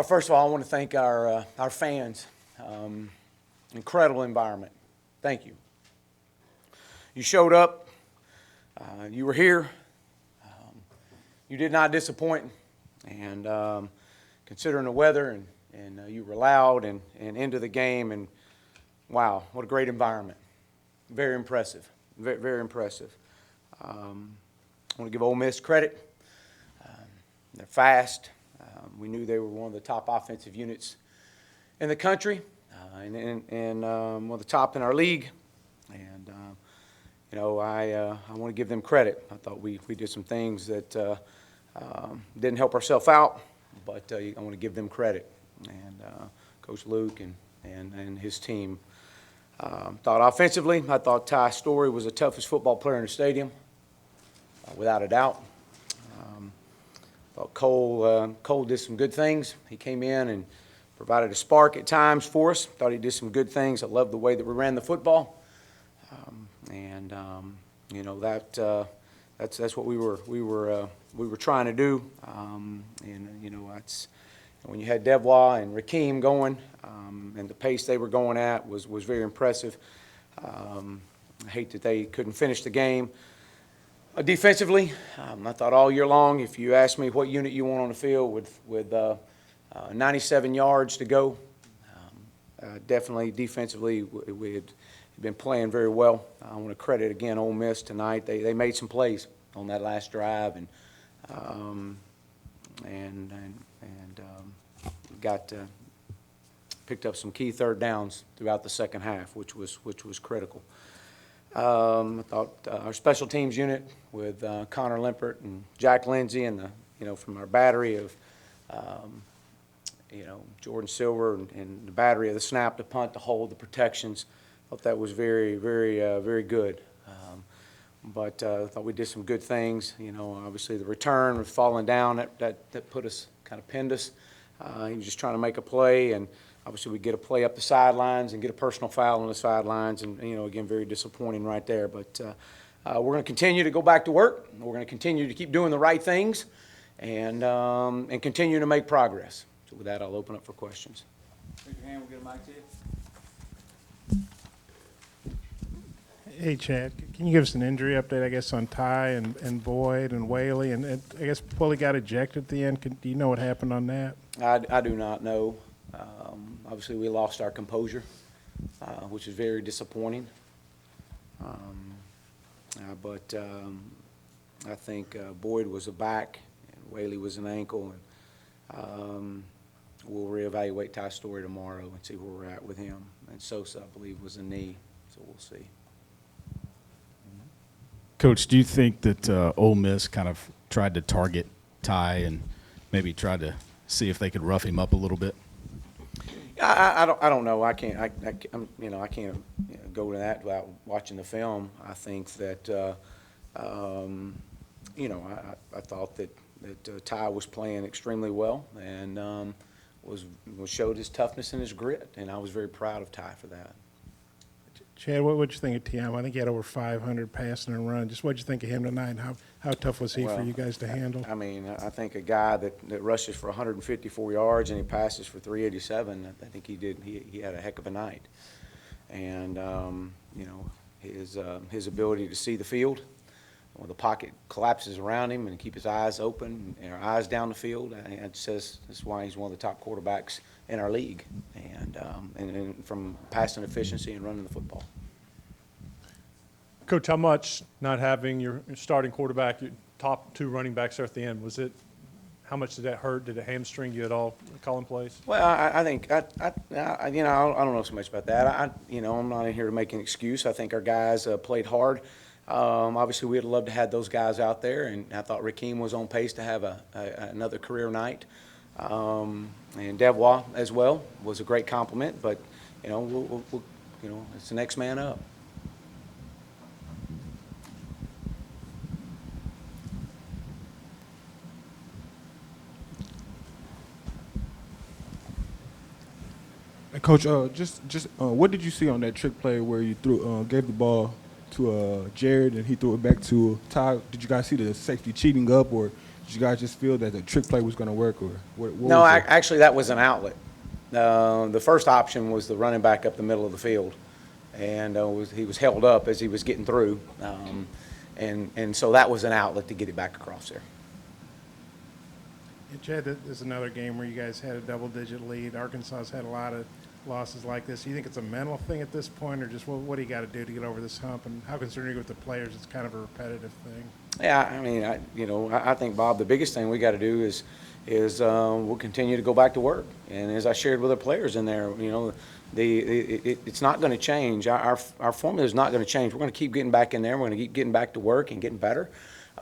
First of all, I want to thank our fans. Incredible environment. Thank you. You showed up. You were here. You did not disappoint. And considering the weather, and you were loud and into the game, and wow, what a great environment. Very impressive. Very, very impressive. I want to give Ole Miss credit. They're fast. We knew they were one of the top offensive units in the country, and one of the top in our league. And I want to give them credit. I thought we did some things that didn't help ourselves out, but I want to give them credit. And Coach Luke and his team. Thought offensively, I thought Ty Storey was the toughest football player in the stadium, without a doubt. Thought Cole did some good things. He came in and provided a spark at times for us. Thought he did some good things. I loved the way that we ran the football, that's what we were trying to do. That's when you had Devois and Rakeem going, and the pace they were going at was very impressive. I hate that they couldn't finish the game. Defensively, I thought all year long, if you asked me what unit you want on the field with 97 yards to go, definitely defensively we had been playing very well. I want to credit again Ole Miss tonight. They made some plays on that last drive and picked up some key third downs throughout the second half, which was critical. I thought our special teams unit with Connor Limpert and Jack Lindsey and from our battery of Jordan Silver and the battery of the snap, the punt, the hold, the protections. I thought that was very, very, very good. But I thought we did some good things. Obviously the return was falling down. That put us, kind of pinned us. He was just trying to make a play, and obviously we get a play up the sidelines and get a personal foul on the sidelines, and again, very disappointing right there. But we're going to continue to go back to work. We're going to continue to keep doing the right things, and continue to make progress. So with that, I'll open up for questions. Raise your hand. We'll get a mic to you. Hey, Chad, can you give us an injury update, I guess, on Ty and Boyd and Whaley? And I guess Pulley got ejected at the end. Do you know what happened on that? I do not know. Obviously, we lost our composure, which is very disappointing. But I think Boyd was a back, and Whaley was an ankle, and we'll reevaluate Ty Storey tomorrow and see where we're at with him. And Sosa, I believe, was a knee, so we'll see. Coach, do you think that Ole Miss kind of tried to target Ty and maybe tried to see if they could rough him up a little bit? I don't know. I can't go to that without watching the film. I think that I thought that Ty was playing extremely well and showed his toughness and his grit, and I was very proud of Ty for that. Chad, what would you think of TM? I think he had over 500 passing and run. Just what did you think of him tonight? And how tough was he for you guys to handle? I mean, I think a guy that rushes for 154 yards and he passes for 387. I think he had a heck of a night. And his ability to see the field when the pocket collapses around him and keep his eyes open and eyes down the field. It says that's why he's one of the top quarterbacks in our league, and from passing efficiency and running the football. Coach, how much not having your starting quarterback, your top two running backs there at the end, how much did that hurt? Did it hamstring you at all, calling plays? Well, I think I don't know so much about that. I'm not in here to make an excuse. I think our guys played hard. Obviously, we'd love to have those guys out there, and I thought Rakeem was on pace to have another career night. And Devois as well was a great compliment, but we'll it's the next man up. Coach, what did you see on that trick play where you gave the ball to Jared and he threw it back to Ty? Did you guys see the safety cheating up, or Did you guys just feel that the trick play was going to work, or what No, was it? actually, that was an outlet. The first option was the running back up the middle of the field, and he was held up as he was getting through, and so that was an outlet to get it back across there. And Chad, this is another game where you guys had a double-digit lead. Arkansas's had a lot of losses like this. Do you think it's a mental thing at this point, or just what do you got to do to get over this hump? And how concerned are you with the players? It's kind of a repetitive thing. Yeah, I mean, I think, Bob, the biggest thing we got to do is we'll continue to go back to work. And as I shared with the players in there, it's not going to change. Our formula is not going to change. We're going to keep getting back in there. We're going to keep getting back to work and getting better.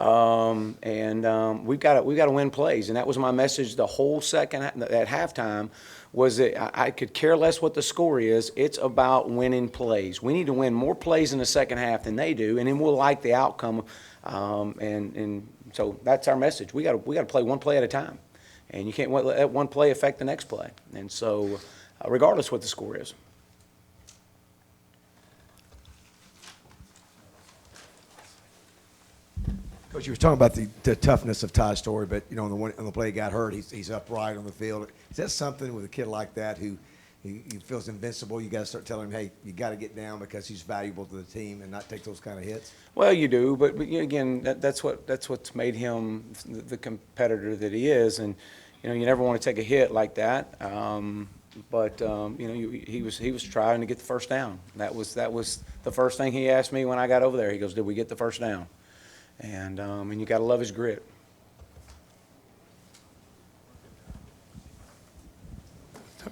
We've got to win plays, and that was my message the whole second at halftime. Was that I could care less what the score is. It's about winning plays. We need to win more plays in the second half than they do, and then we'll like the outcome. So that's our message. We got to play one play at a time, and you can't let that one play affect the next play. And so, regardless what the score is. Coach, you were talking about the toughness of Ty's story, but on the play he got hurt, he's upright on the field. Is that something with a kid like that who he feels invincible? You got to start telling him, hey, you got to get down because he's valuable to the team and not take those kind of hits. Well, you do, but again, that's what's made him the competitor that he is, and you never want to take a hit like that. He was trying to get the first down. That was the first thing he asked me when I got over there. He goes, "Did we get the first down?" And you got to love his grit.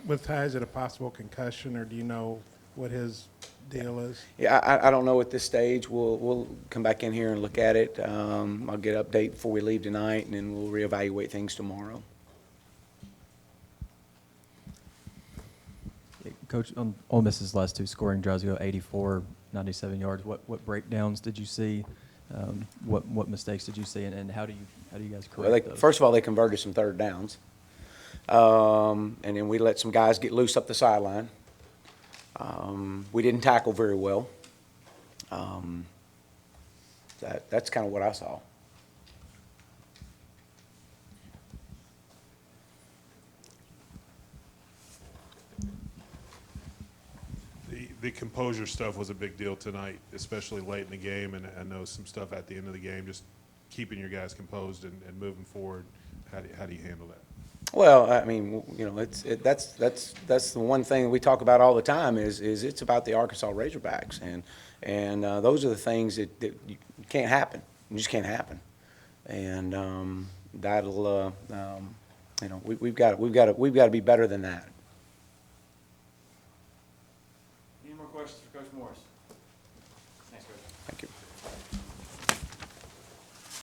With Ty, is it a possible concussion, or do you know what his deal is? Yeah, I don't know at this stage. We'll come back in here and look at it. I'll get an update before we leave tonight, and then we'll reevaluate things tomorrow. Coach, on Ole Miss's last two scoring drives, you go 84, 97 yards. What breakdowns did you see? What mistakes did you see, and how do you guys correct those? First of all, they converted some third downs, and then we let some guys get loose up the sideline. We didn't tackle very well. That's kind of what I saw. The composure stuff was a big deal tonight, especially late in the game, and I know some stuff at the end of the game, just keeping your guys composed and moving forward. How do you handle that? Well, I mean, that's the one thing that we talk about all the time is it's about the Arkansas Razorbacks, and those are the things that you can't happen. You just can't happen, and that'll we've got to be better than that. Any more questions for Coach Morris? Thanks, Coach.